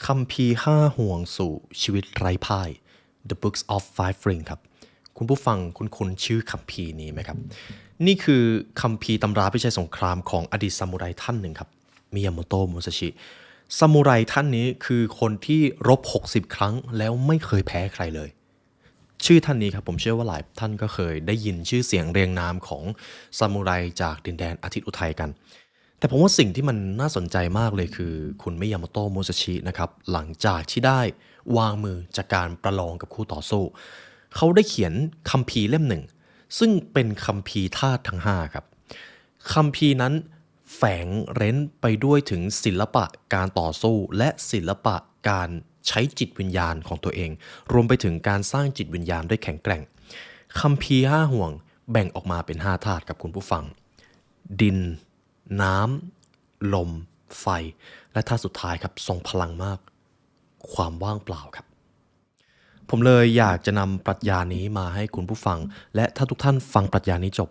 คัมภีร์ห้าห่วงสู่ชีวิตไร้พ่าย The Books of Five Rings ครับคุณผู้ฟังคุ้นชื่อคัมภีร์นี้ไหมครับนี่คือคัมภีร์ตำราพิชัยสงครามของอดีตซามูไรท่านหนึ่งครับมิยาโมโตะมุซาชิซามูไรท่านนี้คือคนที่รบ60 ครั้งแล้วไม่เคยแพ้ใครเลยชื่อท่านนี้ครับผมเชื่อว่าหลายท่านก็เคยได้ยินชื่อเสียงเรียงนามของซามูไรจากดินแดนอาทิตย์อุทัยกันแต่ผมว่าสิ่งที่มันน่าสนใจมากเลยคือคุณมิยาโมโตะมุซาชินะครับหลังจากที่ได้วางมือจากการประลองกับคู่ต่อสู้เขาได้เขียนคัมภีร์เล่มหนึ่งซึ่งเป็นคัมภีร์ธาตุทั้ง5ครับคัมภีร์นั้นแฝงเร้นไปด้วยถึงศิลปะการต่อสู้และศิลปะการใช้จิตวิญญาณของตัวเองรวมไปถึงการสร้างจิตวิญญาณด้วยแข็งแกร่งคัมภีร์5ห่วงแบ่งออกมาเป็น5ธาตุกับคุณผู้ฟังดินน้ำลมไฟและธาตุสุดท้ายครับทรงพลังมากความว่างเปล่าครับผมเลยอยากจะนำปรัชญานี้มาให้คุณผู้ฟังและถ้าทุกท่านฟังปรัชญานี้จบ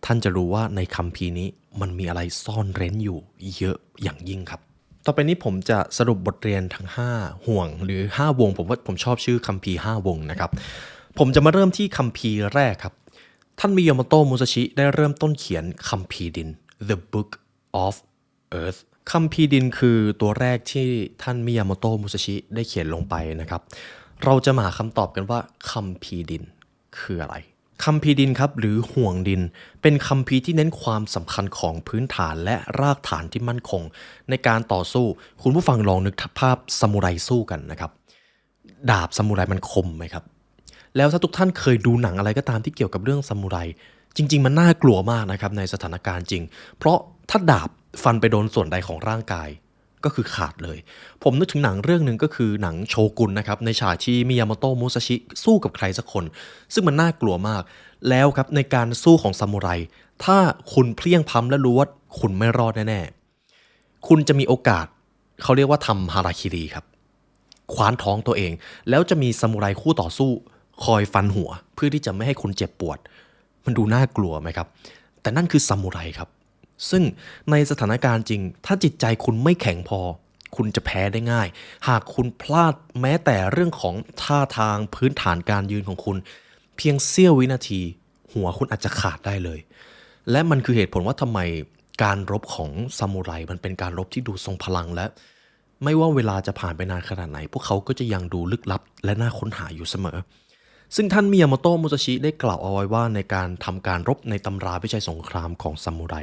ท่านจะรู้ว่าในคัมภีร์นี้มันมีอะไรซ่อนเร้นอยู่เยอะอย่างยิ่งครับต่อไปนี้ผมจะสรุปบทเรียนทั้ง5ห่วงหรือ5วงผมชอบชื่อคัมภีร์5วงนะครับผมจะมาเริ่มที่คัมภีร์แรกครับท่านมิยาโมโตะมุซาชิได้เริ่มต้นเขียนคัมภีร์ดิน The Book of Earth คัมภีร์ดินคือตัวแรกที่ท่านมิยาโมโตะมุซาชิได้เขียนลงไปนะครับเราจะมาหาคำตอบกันว่าคัมภีร์ดินคืออะไรคัมภีร์ดินครับหรือห่วงดินเป็นคัมภีร์ที่เน้นความสำคัญของพื้นฐานและรากฐานที่มั่นคงในการต่อสู้คุณผู้ฟังลองนึกภาพซามูไรสู้กันนะครับดาบซามูไรมันคมไหมครับแล้วถ้าทุกท่านเคยดูหนังอะไรก็ตามที่เกี่ยวกับเรื่องซามูไรจริงๆมันน่ากลัวมากนะครับในสถานการณ์จริงเพราะถ้าดาบฟันไปโดนส่วนใดของร่างกายก็คือขาดเลยผมนึกถึงหนังเรื่องหนึ่งก็คือหนังโชกุนนะครับในฉากที่มิยาโมโตะมุซาชิสู้กับใครสักคนซึ่งมันน่ากลัวมากแล้วครับในการสู้ของซามูไรถ้าคุณเพลียงพล้ำและรู้ว่าคุณไม่รอดแน่ๆคุณจะมีโอกาสเขาเรียกว่าทำฮาราคิริครับคว้านท้องตัวเองแล้วจะมีซามูไรคู่ต่อสู้คอยฟันหัวเพื่อที่จะไม่ให้คุณเจ็บปวดมันดูน่ากลัวไหมครับแต่นั่นคือซามูไรครับซึ่งในสถานการณ์จริงถ้าจิตใจคุณไม่แข็งพอคุณจะแพ้ได้ง่ายหากคุณพลาดแม้แต่เรื่องของท่าทางพื้นฐานการยืนของคุณเพียงเสี้ยววินาทีหัวคุณอาจจะขาดได้เลยและมันคือเหตุผลว่าทำไมการรบของซามูไรมันเป็นการรบที่ดูทรงพลังและไม่ว่าเวลาจะผ่านไปนานขนาดไหนพวกเขาก็จะยังดูลึกลับและน่าค้นหาอยู่เสมอซึ่งท่านมิยาโมโตะมุซาชิได้กล่าวเอาไว้ว่าในการทำการรบในตำราพิชัยสงครามของซามูไร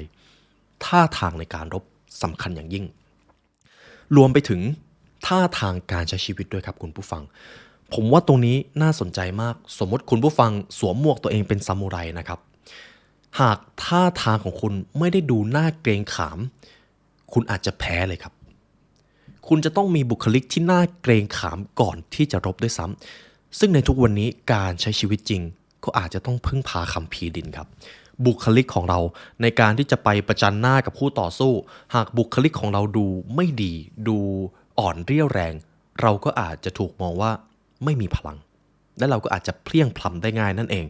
ท่าทางในการรบสำคัญอย่างยิ่งรวมไปถึงท่าทางการใช้ชีวิตด้วยครับคุณผู้ฟังผมว่าตรงนี้น่าสนใจมากสมมติคุณผู้ฟังสวมหมวกตัวเองเป็นซามูไรนะครับหากท่าทางของคุณไม่ได้ดูน่าเกรงขามคุณอาจจะแพ้เลยครับคุณจะต้องมีบุคลิกที่น่าเกรงขามก่อนที่จะรบด้วยซ้ำซึ่งในทุกวันนี้การใช้ชีวิตจริงก็อาจจะต้องพึ่งพาคัมภีร์ดินครับบุคลิกของเราในการที่จะไปประจันหน้ากับคู่ต่อสู้หากบุคลิกของเราดูไม่ดีดูอ่อนเรี่ยวแรงเราก็อาจจะถูกมองว่าไม่มีพลังและเราก็อาจจะเพลียงพล้ำได้ง่ายนั่นเอง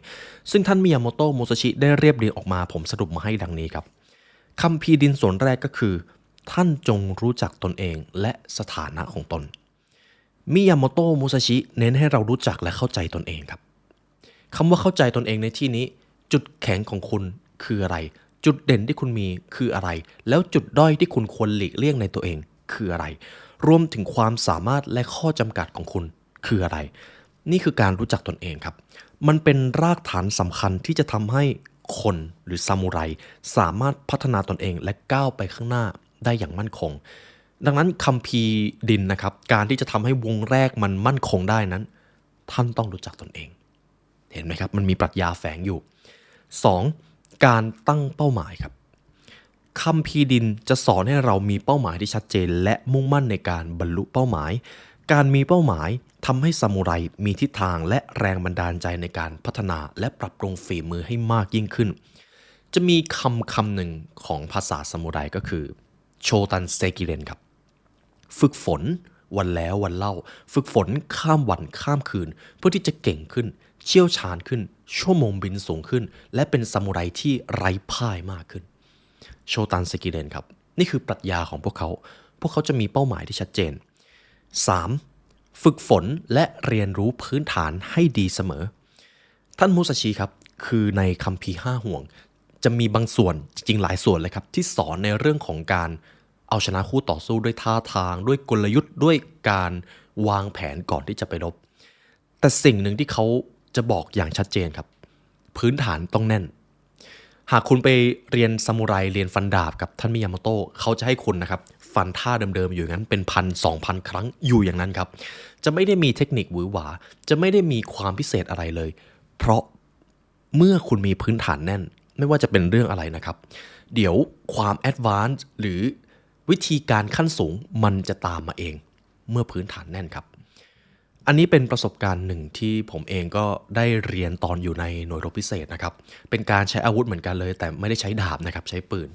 ซึ่งท่านมิยาโมโตะมุซาชิได้เรียบเรียงออกมาผมสรุปมาให้ดังนี้ครับคัมภีร์ดินส่วนแรกก็คือท่านจงรู้จักตนเองและสถานะของตนมิยาโมโตะมุซาชิเน้นให้เรารู้จักและเข้าใจตนเองครับคำว่าเข้าใจตนเองในที่นี้จุดแข็งของคุณคืออะไรจุดเด่นที่คุณมีคืออะไรแล้วจุดด้อยที่คุณควรหลีกเลี่ยงในตัวเองคืออะไรรวมถึงความสามารถและข้อจำกัดของคุณคืออะไรนี่คือการรู้จักตนเองครับมันเป็นรากฐานสำคัญที่จะทำให้คนหรือซามูไรสามารถพัฒนาตนเองและก้าวไปข้างหน้าได้อย่างมั่นคงดังนั้นคัมภีร์ดินนะครับการที่จะทำให้วงแรกมันมั่นคงได้นั้นท่านต้องรู้จักตนเองเห็นไหมครับมันมีปรัชญาแฝงอยู่ 2. การตั้งเป้าหมายครับคัมภีร์ดินจะสอนให้เรามีเป้าหมายที่ชัดเจนและมุ่งมั่นในการบรรลุเป้าหมายการมีเป้าหมายทำให้ซามูไรมีทิศทางและแรงบันดาลใจในการพัฒนาและปรับปรุงฝีมือให้มากยิ่งขึ้นจะมีคำหนึ่งของภาษาซามูไรก็คือโชตันเซกิเรนครับฝึกฝนวันแล้ววันเล่าฝึกฝนข้ามวันข้ามคืนเพื่อที่จะเก่งขึ้นเชี่ยวชาญขึ้นชั่วโมงบินสูงขึ้นและเป็นซามูไรที่ไร้พ่ายมากขึ้นโชตันเซกิเรนครับนี่คือปรัชญาของพวกเขาจะมีเป้าหมายที่ชัดเจน 3. ฝึกฝนและเรียนรู้พื้นฐานให้ดีเสมอท่านมุซาชิครับคือในคัมภีร์5ห่วงจะมีบางส่วนจริงๆหลายส่วนเลยครับที่สอนในเรื่องของการเอาชนะคู่ต่อสู้ด้วยท่าทางด้วยกลยุทธ์ด้วยการวางแผนก่อนที่จะไปรบแต่สิ่งหนึ่งที่เขาจะบอกอย่างชัดเจนครับพื้นฐานต้องแน่นหากคุณไปเรียนซามูไรเรียนฟันดาบกับท่านมิยาโมโตะเขาจะให้คุณนะครับฟันท่าเดิมๆอยู่อย่างนั้นเป็น1,000-2,000 ครั้งอยู่อย่างนั้นครับจะไม่ได้มีเทคนิคหวือหวาจะไม่ได้มีความพิเศษอะไรเลยเพราะเมื่อคุณมีพื้นฐานแน่นไม่ว่าจะเป็นเรื่องอะไรนะครับเดี๋ยวความแอดวานซ์หรือวิธีการขั้นสูงมันจะตามมาเองเมื่อพื้นฐานแน่นครับอันนี้เป็นประสบการณ์หนึ่งที่ผมเองก็ได้เรียนตอนอยู่ในหน่วยรบพิเศษนะครับเป็นการใช้อาวุธเหมือนกันเลยแต่ไม่ได้ใช้ดาบนะครับใช้ปืน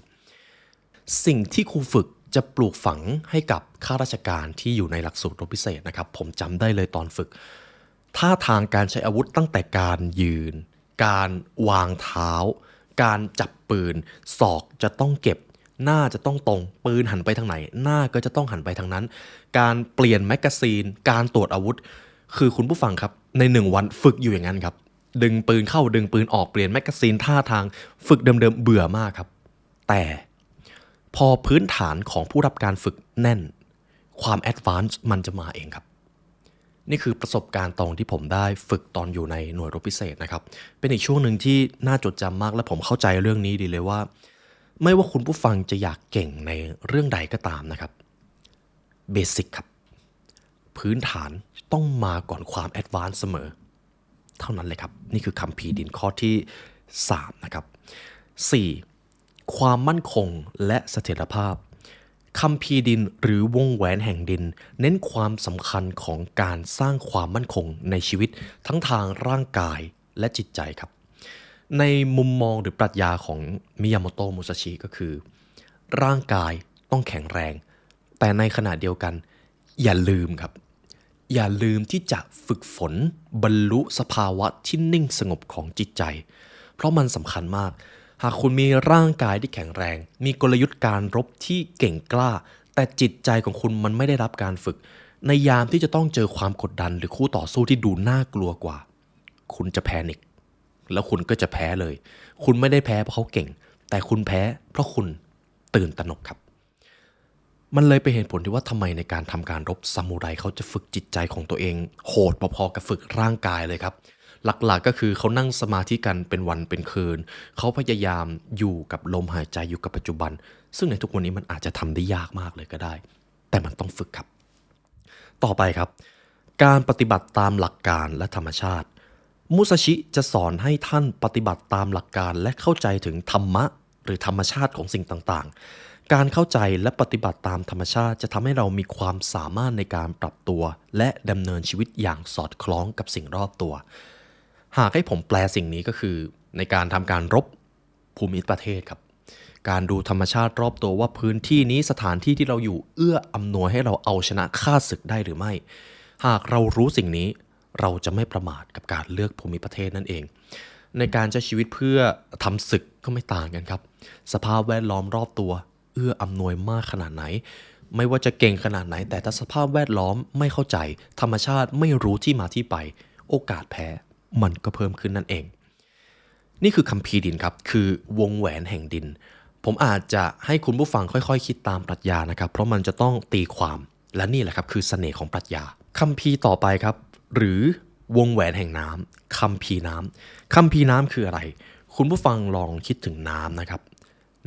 สิ่งที่ครูฝึกจะปลูกฝังให้กับข้าราชการที่อยู่ในหลักสูตรรบพิเศษนะครับผมจำได้เลยตอนฝึกท่าทางการใช้อาวุธตั้งแต่การยืนการวางเท้าการจับปืนศอกจะต้องเก็บหน้าจะต้องตรงปืนหันไปทางไหนหน้าก็จะต้องหันไปทางนั้นการเปลี่ยนแมกกาซีนการตรวจอาวุธคือคุณผู้ฟังครับใน1วันฝึกอยู่อย่างนั้นครับดึงปืนเข้าดึงปืนออกเปลี่ยนแมกกาซีนท่าทางฝึกเดิมๆเบื่อมากครับแต่พอพื้นฐานของผู้รับการฝึกแน่นความแอดวานซ์มันจะมาเองครับนี่คือประสบการณ์ตรงที่ผมได้ฝึกตอนอยู่ในหน่วยรบพิเศษนะครับเป็นอีกช่วงหนึ่งที่น่าจดจำมากและผมเข้าใจเรื่องนี้ดีเลยว่าไม่ว่าคุณผู้ฟังจะอยากเก่งในเรื่องใดก็ตามนะครับเบสิกครับพื้นฐานต้องมาก่อนความแอดวานซ์เสมอเท่านั้นเลยครับนี่คือคัมภีร์ดินข้อที่3นะครับ4ความมั่นคงและเสถียรภาพคัมภีร์ดินหรือวงแหวนแห่งดินเน้นความสำคัญของการสร้างความมั่นคงในชีวิตทั้งทางร่างกายและจิตใจครับในมุมมองหรือปรัชญาของมิยาโมโตะมุซาชิก็คือร่างกายต้องแข็งแรงแต่ในขณะเดียวกันอย่าลืมครับอย่าลืมที่จะฝึกฝนบรรลุสภาวะที่นิ่งสงบของจิตใจเพราะมันสำคัญมากหากคุณมีร่างกายที่แข็งแรงมีกลยุทธ์การรบที่เก่งกล้าแต่จิตใจของคุณมันไม่ได้รับการฝึกในยามที่จะต้องเจอความกดดันหรือคู่ต่อสู้ที่ดูน่ากลัวกว่าคุณจะแพนิคแล้วคุณก็จะแพ้เลยคุณไม่ได้แพ้เพราะเขาเก่งแต่คุณแพ้เพราะคุณตื่นตระหนกครับมันเลยเป็นเหตุผลที่ว่าทำไมในการทำการรบซามูไรเขาจะฝึกจิตใจของตัวเองโหดพอๆกับฝึกร่างกายเลยครับหลักๆก็คือเขานั่งสมาธิกันเป็นวันเป็นคืนเขาพยายามอยู่กับลมหายใจอยู่กับปัจจุบันซึ่งในทุกวันนี้มันอาจจะทำได้ยากมากเลยก็ได้แต่มันต้องฝึกครับต่อไปครับการปฏิบัติตามหลักการและธรรมชาติมุซาชิจะสอนให้ท่านปฏิบัติตามหลักการและเข้าใจถึงธรรมะหรือธรรมชาติของสิ่งต่างๆการเข้าใจและปฏิบัติตามธรรมชาติจะทำให้เรามีความสามารถในการปรับตัวและดำเนินชีวิตอย่างสอดคล้องกับสิ่งรอบตัวหากให้ผมแปลสิ่งนี้ก็คือในการทำการรบภูมิประเทศครับการดูธรรมชาติรอบตัวว่าพื้นที่นี้สถานที่ที่เราอยู่เอื้ออำนวยให้เราเอาชนะข้าศึกได้หรือไม่หากเรารู้สิ่งนี้เราจะไม่ประมาทกับการเลือกภูมิประเทศนั่นเองในการใช้ชีวิตเพื่อทำศึกก็ไม่ต่างกันครับสภาพแวดล้อมรอบตัวเอื้ออำนวยมากขนาดไหนไม่ว่าจะเก่งขนาดไหนแต่ถ้าสภาพแวดล้อมไม่เข้าใจธรรมชาติไม่รู้ที่มาที่ไปโอกาสแพ้มันก็เพิ่มขึ้นนั่นเองนี่คือคัมภีร์ดินครับคือวงแหวนแห่งดินผมอาจจะให้คุณผู้ฟังค่อยๆคิดตามปรัชญานะครับเพราะมันจะต้องตีความและนี่แหละครับคือเสน่ห์ของปรัชญาคัมภีร์ต่อไปครับหรือวงแหวนแห่งน้ำคัมภีร์น้ำคัมภีร์น้ำคืออะไรคุณผู้ฟังลองคิดถึงน้ำนะครับ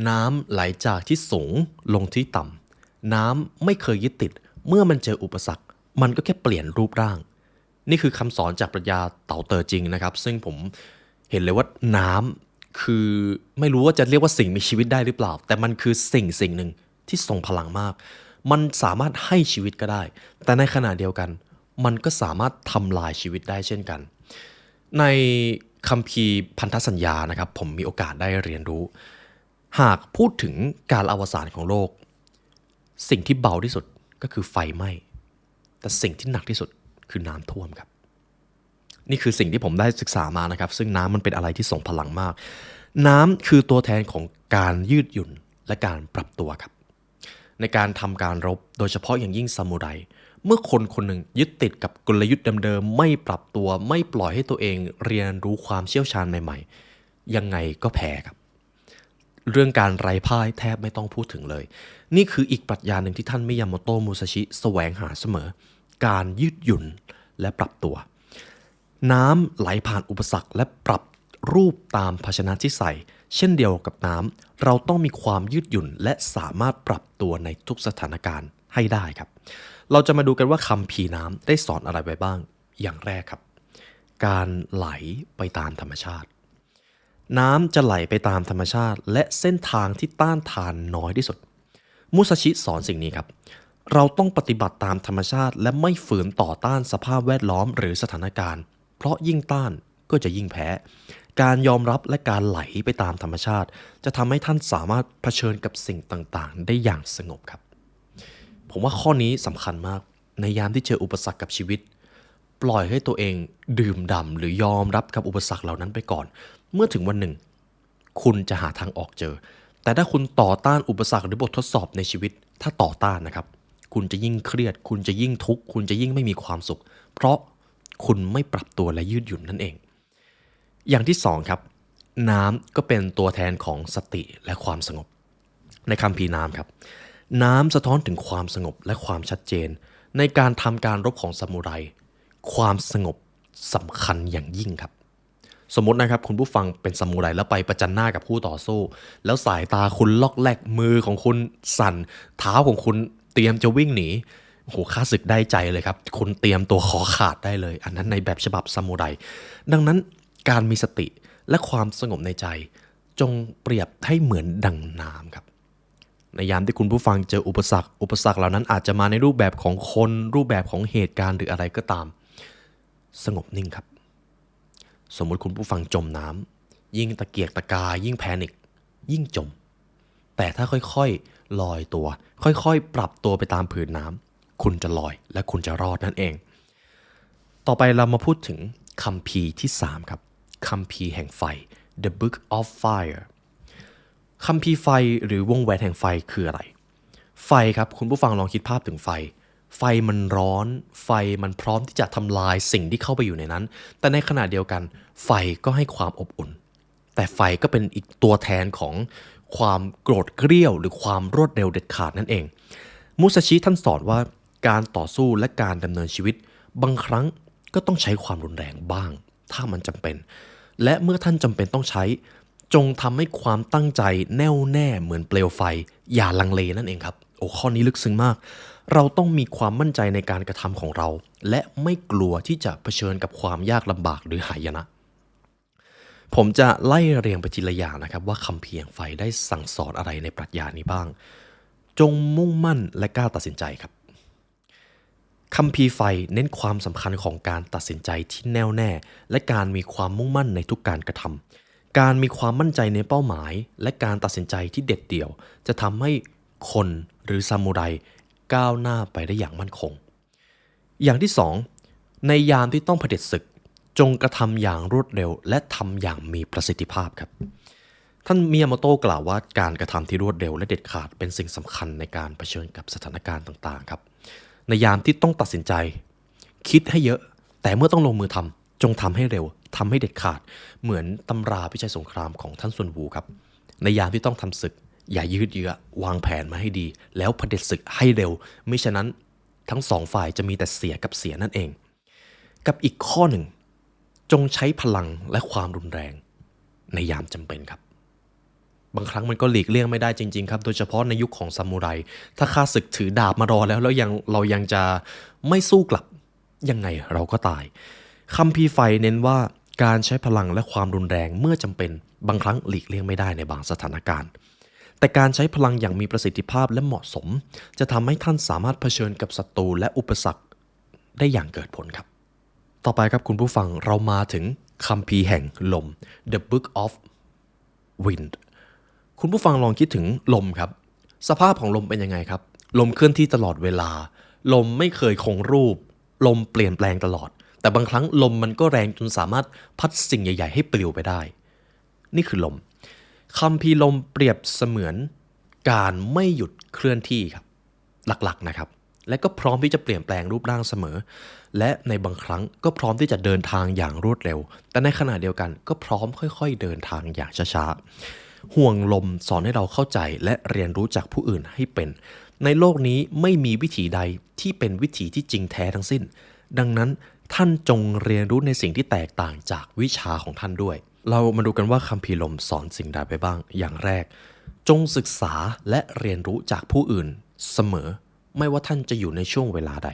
น้ำไหลจากที่สูงลงที่ต่ำน้ำไม่เคยยึดติดเมื่อมันเจออุปสรรคมันก็แค่เปลี่ยนรูปร่างนี่คือคำสอนจากปรัชญาเต๋าเต๋อจริงนะครับซึ่งผมเห็นเลยว่าน้ำคือไม่รู้ว่าจะเรียกว่าสิ่งมีชีวิตได้หรือเปล่าแต่มันคือสิ่งหนึ่งที่ทรงพลังมากมันสามารถให้ชีวิตก็ได้แต่ในขณะเดียวกันมันก็สามารถทำลายชีวิตได้เช่นกันในคัมภีร์พันธสัญญานะครับผมมีโอกาสได้เรียนรู้หากพูดถึงการอวสานของโลกสิ่งที่เบาที่สุดก็คือไฟไหม้แต่สิ่งที่หนักที่สุดคือน้ำท่วมครับนี่คือสิ่งที่ผมได้ศึกษามานะครับซึ่งน้ำมันเป็นอะไรที่ทรงพลังมากน้ำคือตัวแทนของการยืดหยุ่นและการปรับตัวครับในการทำการรบโดยเฉพาะอย่างยิ่งซามูไร เมื่อคนคนหนึ่งยึดติดกับกลยุทธ์เดิมๆไม่ปรับตัวไม่ปล่อยให้ตัวเองเรียนรู้ความเชี่ยวชาญใหม่ๆยังไงก็แพ้ครับเรื่องการไร้พ่ายแทบไม่ต้องพูดถึงเลยนี่คืออีกปรัชญาหนึ่งที่ท่านมิยาโมโตะมุซาชิแสวงหาเสมอการยืดหยุ่นและปรับตัวน้ำไหลผ่านอุปสรรคและปรับรูปตามภาชนะที่ใส่เช่นเดียวกับน้ำเราต้องมีความยืดหยุ่นและสามารถปรับตัวในทุกสถานการณ์ให้ได้ครับเราจะมาดูกันว่าคัมภีร์น้ำได้สอนอะไรไว้บ้างอย่างแรกครับการไหลไปตามธรรมชาติน้ำจะไหลไปตามธรรมชาติและเส้นทางที่ต้านทานน้อยที่สุดมุซาชิสอนสิ่งนี้ครับเราต้องปฏิบัติตามธรรมชาติและไม่ฝืนต่อต้านสภาพแวดล้อมหรือสถานการณ์เพราะยิ่งต้านก็จะยิ่งแพ้การยอมรับและการไหลไปตามธรรมชาติจะทำให้ท่านสามารถเผชิญกับสิ่งต่างๆได้อย่างสงบครับผมว่าข้อนี้สำคัญมากในยามที่เจออุปสรรคกับชีวิตปล่อยให้ตัวเองดื่มด่ำหรือยอมรับกับอุปสรรคเหล่านั้นไปก่อนเมื่อถึงวันหนึ่งคุณจะหาทางออกเจอแต่ถ้าคุณต่อต้านอุปสรรคหรือบททดสอบในชีวิตถ้าต่อต้านนะครับคุณจะยิ่งเครียดคุณจะยิ่งทุกข์คุณจะยิ่งไม่มีความสุขเพราะคุณไม่ปรับตัวและยืดหยุ่นนั่นเองอย่างที่สองครับน้ำก็เป็นตัวแทนของสติและความสงบในคัมภีร์น้ำครับน้ำสะท้อนถึงความสงบและความชัดเจนในการทำการรบของซามูไรความสงบสำคัญอย่างยิ่งครับสมมตินะครับคุณผู้ฟังเป็นซามูไรแล้วไปประจันหน้ากับคู่ต่อสู้แล้วสายตาคุณล็อกแลกมือของคุณสั่นเท้าของคุณเตรียมจะวิ่งหนีโอ้โหข้าศึกได้ใจเลยครับคุณเตรียมตัวขอขาดได้เลยอันนั้นในแบบฉบับซามูไรดังนั้นการมีสติและความสงบในใจจงเปรียบให้เหมือนดังน้ำครับในยามที่คุณผู้ฟังเจออุปสรรคเหล่านั้นอาจจะมาในรูปแบบของคนรูปแบบของเหตุการณ์หรืออะไรก็ตามสงบนิ่งครับสมมติคุณผู้ฟังจมน้ำยิ่งตะเกียกตะกายยิ่งแพนิคยิ่งจมแต่ถ้าค่อยๆลอยตัวค่อยๆปรับตัวไปตามผืนน้ำคุณจะลอยและคุณจะรอดนั่นเองต่อไปเรามาพูดถึงคัมภีร์ที่3ครับคัมภีร์แห่งไฟ The Book of Fire คัมภีร์ไฟหรือวงแหวนแห่งไฟคืออะไรไฟครับคุณผู้ฟังลองคิดภาพถึงไฟมันร้อนไฟมันพร้อมที่จะทำลายสิ่งที่เข้าไปอยู่ในนั้นแต่ในขณะเดียวกันไฟก็ให้ความอบอุ่นแต่ไฟก็เป็นอีกตัวแทนของความโกรธเกรี้ยวหรือความรวดเร็วเด็ดขาดนั่นเองมุซาชิท่านสอนว่าการต่อสู้และการดำเนินชีวิตบางครั้งก็ต้องใช้ความรุนแรงบ้างถ้ามันจำเป็นและเมื่อท่านจำเป็นต้องใช้จงทำให้ความตั้งใจแน่วแน่เหมือนเปลวไฟอย่าลังเลนั่นเองครับโอ้ข้อนี้ลึกซึ้งมากเราต้องมีความมั่นใจในการกระทำของเราและไม่กลัวที่จะเผชิญกับความยากลำบากหรือหายนะ ผมจะไล่เรียงไปทีละอย่างนะครับว่าคัมภีร์แห่งไฟได้สั่งสอนอะไรในปรัชญานี้บ้างจงมุ่งมั่นและกล้าตัดสินใจครับคัมภีร์ไฟเน้นความสำคัญของการตัดสินใจที่แน่วแน่และการมีความมุ่งมั่นในทุกการกระทำการมีความมั่นใจในเป้าหมายและการตัดสินใจที่เด็ดเดี่ยวจะทำให้คนหรือซามูไรก้าวหน้าไปได้อย่างมั่นคงอย่างที่สองในยามที่ต้องเผด็จศึกจงกระทำอย่างรวดเร็วและทำอย่างมีประสิทธิภาพครับท่านมิยาโมโตะกล่าวว่าการกระทำที่รวดเร็วและเด็ดขาดเป็นสิ่งสำคัญในการเผชิญกับสถานการณ์ต่างๆครับในยามที่ต้องตัดสินใจคิดให้เยอะแต่เมื่อต้องลงมือทำจงทำให้เร็วทำให้เด็ดขาดเหมือนตำราพิชัยสงครามของท่านซุนวูครับในยามที่ต้องทำศึกอย่ายืดเยื้อวางแผนมาให้ดีแล้วเผด็จศึกให้เร็วมิฉะนั้นทั้งสองฝ่ายจะมีแต่เสียกับเสียนั่นเองกับอีกข้อหนึ่งจงใช้พลังและความรุนแรงในยามจำเป็นครับบางครั้งมันก็หลีกเลี่ยงไม่ได้จริงๆครับโดยเฉพาะในยุคของซามูไรถ้าข้าศึกถือดาบมารอแล้วเรายังจะไม่สู้กลับยังไงเราก็ตายคัมภีร์ไฟเน้นว่าการใช้พลังและความรุนแรงเมื่อจำเป็นบางครั้งหลีกเลี่ยงไม่ได้ในบางสถานการณ์แต่การใช้พลังอย่างมีประสิทธิภาพและเหมาะสมจะทำให้ท่านสามารถเผชิญกับศัตรูและอุปสรรคได้อย่างเกิดผลครับต่อไปครับคุณผู้ฟังเรามาถึงคัมภีร์แห่งลม The Book of Wind คุณผู้ฟังลองคิดถึงลมครับสภาพของลมเป็นยังไงครับลมเคลื่อนที่ตลอดเวลาลมไม่เคยคงรูปลมเปลี่ยนแปลงตลอดแต่บางครั้งลมมันก็แรงจนสามารถพัดสิ่งใหญ่ๆให้ปลิวไปได้นี่คือลมคัมภีร์ลมเปรียบเสมือนการไม่หยุดเคลื่อนที่ครับหลักๆนะครับ และก็พร้อมที่จะเปลี่ยนแปลงรูปร่างเสมอและในบางครั้งก็พร้อมที่จะเดินทางอย่างรวดเร็วแต่ในขณะเดียวกันก็พร้อมค่อยๆเดินทางอย่างช้าๆห่วงลมสอนให้เราเข้าใจและเรียนรู้จากผู้อื่นให้เป็นในโลกนี้ไม่มีวิถีใดที่เป็นวิถีที่จริงแท้ทั้งสิ้นดังนั้นท่านจงเรียนรู้ในสิ่งที่แตกต่างจากวิชาของท่านด้วยเรามาดูกันว่าคัมภีร์ลมสอนสิ่งใดไปบ้างอย่างแรกจงศึกษาและเรียนรู้จากผู้อื่นเสมอไม่ว่าท่านจะอยู่ในช่วงเวลาใด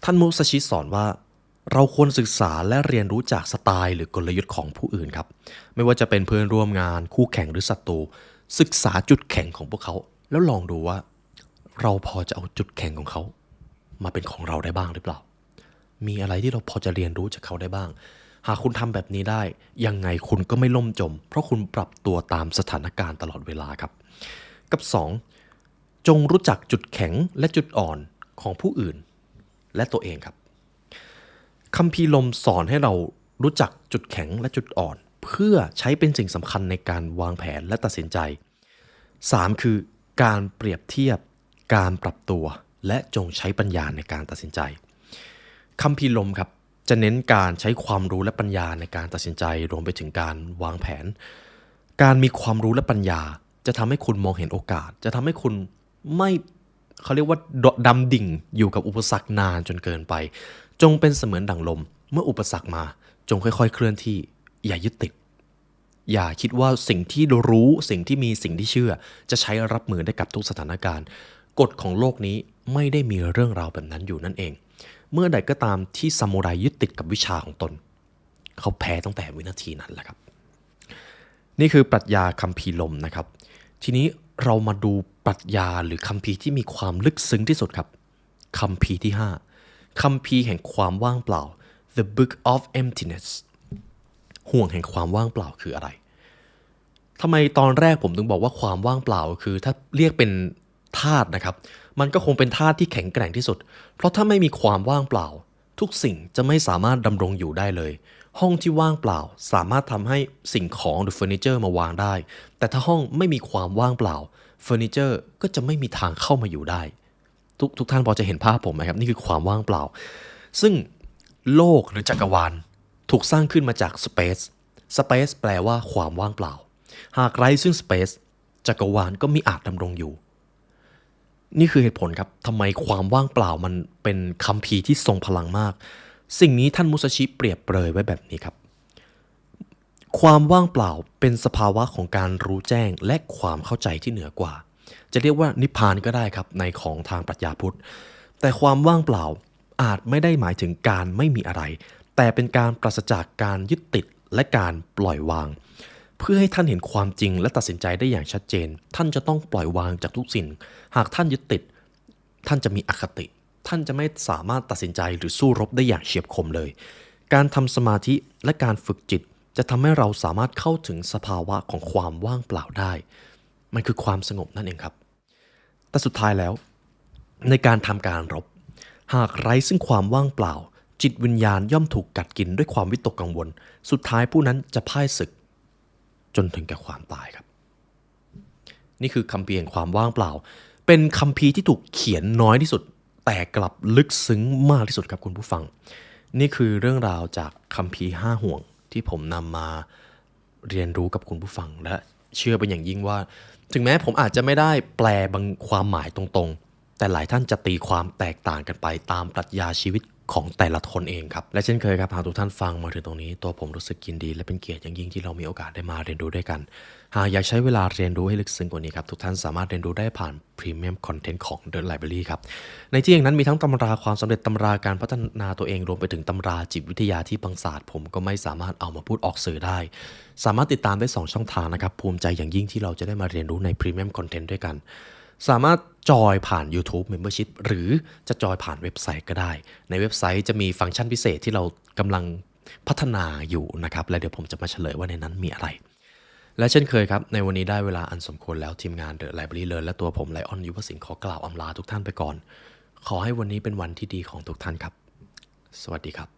ท่านมุสชิสอนว่าเราควรศึกษาและเรียนรู้จากสไตล์หรือกลยุทธ์ของผู้อื่นครับไม่ว่าจะเป็นเพื่อนร่วมงานคู่แข่งหรือศัตรูศึกษาจุดแข็งของพวกเขาแล้วลองดูว่าเราพอจะเอาจุดแข็งของเขามาเป็นของเราได้บ้างหรือเปล่ามีอะไรที่เราพอจะเรียนรู้จากเขาได้บ้างหากคุณทำแบบนี้ได้ยังไงคุณก็ไม่ล่มจมเพราะคุณปรับตัวตามสถานการณ์ตลอดเวลาครับกับ2จงรู้จักจุดแข็งและจุดอ่อนของผู้อื่นและตัวเองครับคัมภีร์ลมสอนให้เรารู้จักจุดแข็งและจุดอ่อนเพื่อใช้เป็นสิ่งสำคัญในการวางแผนและตัดสินใจ3คือการเปรียบเทียบการปรับตัวและจงใช้ปัญญาในการตัดสินใจคัมภีร์ลมครับจะเน้นการใช้ความรู้และปัญญาในการตัดสินใจรวมไปถึงการวางแผนการมีความรู้และปัญญาจะทำให้คุณมองเห็นโอกาสจะทำให้คุณไม่เขาเรียกว่าดำดิ่งอยู่กับอุปสรรคนานจนเกินไปจงเป็นเสมือนดั่งลมเมื่ออุปสรรคมาจงค่อยๆเคลื่อนที่อย่ายึดติดอย่าคิดว่าสิ่งที่รู้สิ่งที่มีสิ่งที่เชื่อจะใช้รับมือได้กับทุกสถานการณ์กฎของโลกนี้ไม่ได้มีเรื่องราวแบบนั้นอยู่นั่นเองเมื่อใดก็ตามที่ซามูไรยึดติดกับวิชาของตนเขาแพ้ตั้งแต่วินาทีนั้นแหละครับนี่คือปรัชญาคัมภีร์ลมนะครับทีนี้เรามาดูปรัชญาหรือคัมภีร์ที่มีความลึกซึ้งที่สุดครับคัมภีร์ที่5คัมภีร์แห่งความว่างเปล่า The Book of Emptiness ห่วงแห่งความว่างเปล่าคืออะไรทำไมตอนแรกผมถึงบอกว่าความว่างเปล่าคือถ้าเรียกเป็นธาตุนะครับมันก็คงเป็นธาตุที่แข็งแกร่งที่สุดเพราะถ้าไม่มีความว่างเปล่าทุกสิ่งจะไม่สามารถดำรงอยู่ได้เลยห้องที่ว่างเปล่าสามารถทำให้สิ่งของหรือเฟอร์นิเจอร์มาวางได้แต่ถ้าห้องไม่มีความว่างเปล่าเฟอร์นิเจอร์ก็จะไม่มีทางเข้ามาอยู่ได้ทุกท่านพอจะเห็นภาพผมไหมครับนี่คือความว่างเปล่าซึ่งโลกหรือจักรวาลถูกสร้างขึ้นมาจาก Space แปลว่าความว่างเปล่าหากไร้ซึ่ง Space จักรวาลก็มิอาจดำรงอยู่นี่คือเหตุผลครับทำไมความว่างเปล่ามันเป็นคัมภีร์ที่ทรงพลังมากสิ่งนี้ท่านมุสชิเปรียบเปรยไว้แบบนี้ครับความว่างเปล่าเป็นสภาวะของการรู้แจ้งและความเข้าใจที่เหนือกว่าจะเรียกว่านิพพานก็ได้ครับในของทางปรัชญาพุทธแต่ความว่างเปล่าอาจไม่ได้หมายถึงการไม่มีอะไรแต่เป็นการปราศจากการยึดติดและการปล่อยวางเพื่อให้ท่านเห็นความจริงและตัดสินใจได้อย่างชัดเจนท่านจะต้องปล่อยวางจากทุกสิ่งหากท่านยึดติดท่านจะมีอคติท่านจะไม่สามารถตัดสินใจหรือสู้รบได้อย่างเฉียบคมเลยการทำสมาธิและการฝึกจิตจะทำให้เราสามารถเข้าถึงสภาวะของความว่างเปล่าได้มันคือความสงบนั่นเองครับแต่สุดท้ายแล้วในการทำการรบหากไร้ซึ่งความว่างเปล่าจิตวิญญาณย่อมถูกกัดกินด้วยความวิตกกังวลสุดท้ายผู้นั้นจะพ่ายศึกจนถึงแก่ความตายครับนี่คือคัมภีร์แห่งความว่างเปล่าเป็นคัมภีร์ที่ถูกเขียนน้อยที่สุดแต่กลับลึกซึ้งมากที่สุดครับคุณผู้ฟังนี่คือเรื่องราวจากคัมภีร์5ห่วงที่ผมนำมาเรียนรู้กับคุณผู้ฟังและเชื่อเป็นอย่างยิ่งว่าถึงแม้ผมอาจจะไม่ได้แปลบางความหมายตรงๆแต่หลายท่านจะตีความแตกต่างกันไปตามปรัชญาชีวิตของแต่ละคนเองครับและเช่นเคยครับหากทุกท่านฟังมาถึงตรงนี้ตัวผมรู้สึกยินดีและเป็นเกียรติอย่างยิ่งที่เรามีโอกาสได้มาเรียนรู้ด้วยกันหากอยากใช้เวลาเรียนรู้ให้ลึกซึ้งกว่านี้ครับทุกท่านสามารถเรียนรู้ได้ผ่านพรีเมียมคอนเทนต์ของ The Library ครับในที่อย่างนั้นมีทั้งตำราความสำเร็จตำราการพัฒนาตัวเองรวมไปถึงตำราจิตวิทยาที่บางศาสตร์ผมก็ไม่สามารถเอามาพูดออกสื่อได้สามารถติดตามได้2ช่องทางนะครับภูมิใจอย่างยิ่งที่เราจะได้มาเรียนรู้ในพรีเมียมคอนเทนต์ด้วยกันสามารถจอยผ่าน YouTube Membership หรือจะจอยผ่านเว็บไซต์ก็ได้ในเว็บไซต์จะมีฟังก์ชันพิเศษที่เรากำลังพัฒนาอยู่นะครับและเดี๋ยวผมจะมาเฉลยว่าในนั้นมีอะไรและเช่นเคยครับในวันนี้ได้เวลาอันสมควรแล้วทีมงาน The Library Learn และตัวผมไลออนยุวสิงห์ขอกล่าวอำลาทุกท่านไปก่อนขอให้วันนี้เป็นวันที่ดีของทุกท่านครับสวัสดีครับ